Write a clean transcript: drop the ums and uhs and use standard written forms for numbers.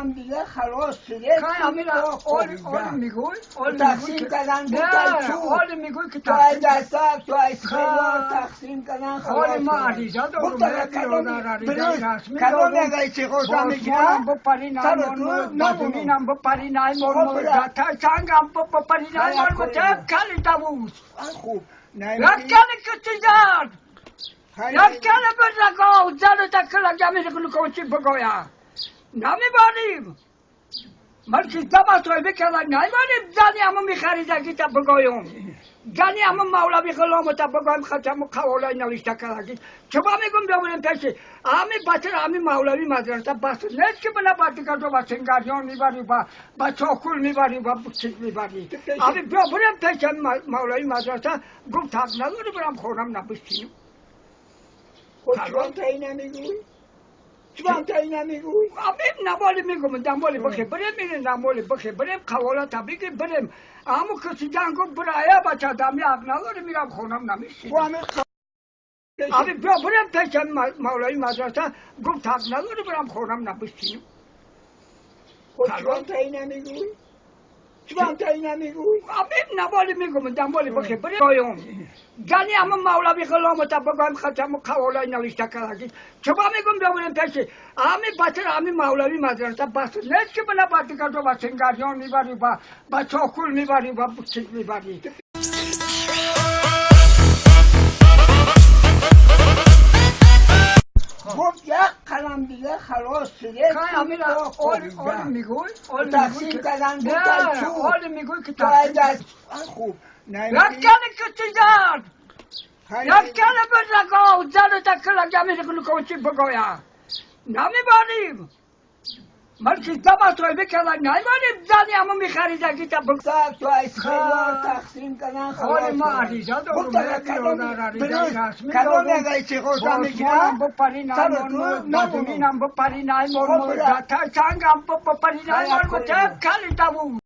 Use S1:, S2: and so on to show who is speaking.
S1: هم دیگه خلاص شده
S2: آل میگوی
S1: تقسیم کردن
S2: آل میگوی که
S1: تو از دستک تو از خیار تقسیم کردن خلاص
S2: آل ما عریضه دارم
S1: کدام نگه چه خوشم میگیرم
S2: نازمینم بپری نای مرمور تا سنگم بپری نای مرمور تا کلی دووز
S1: خوب
S2: یک کلی کتیزد یک کلی بزرگا زن تا کلا جمعی کنو کوچی بگویا نمیبانیم مرکی دم توی بکردن نمیبانیم زنی همو میخریده که تا بگویم زنی همو مولوی غلام تا بگویم ختم قوالای نوشته کرده چبا میگم بیاوریم پیشی همین بچه همین مولوی مدرسه بس نیست که بنا باتی که تو با سنگاریان میبری با چاکول میبری با چیز میبری همین بیاوریم پیش مولوی مدرسه گفت حق نداری برم خورم نبستیم
S1: چون تایی نمیگوی؟ چون تایی نمیگوی؟
S2: همین نمالی میگم دنبالی بخی بریم میریم نمالی بخی بریم قوالا بگیر بریم همون کسی جنگو برایه بچه دمی حق نداری میرم خونم نمیشیم همین بیا بریم پیش مولای مدرسه گفت حق نداری برم خونم نبستیم
S1: چون تایی نمیگوی؟ چون تایی نمیگوی؟
S2: همین نمالی میگم دنبالی بخی بریم گنی همون مولوی غلام تا بگویم ختم قوالای نوشته کرده چبا میگم بیاوریم پیشی همین بچه همین مولوی مدرسه بس نیست که بنا باتی که تو با سنگاریان میبری با چاکول میبری با چیز میبری
S1: گفت یک قلم دیگه خلاص شده
S2: آل میگوی
S1: تقسیم کردن
S2: آل میگوی که
S1: تو از دست خوب
S2: یک کلی کتیزد یک کلی بزرگا زن تا کلا جمعی کنو کوچی بگویا نمیبانیم مرکی دم توی بکردن نمیبانیم زنی همو میخریده که تا
S1: بگذار تو از خیار تقسیم کردن خلاص
S2: ما عریضه دارم
S1: کدام نگه چه خوشم میگیرم
S2: بپری نای مرمور نازمینم بپری نای مرمور تا سنگم بپری نای مرمور تا کلی دووز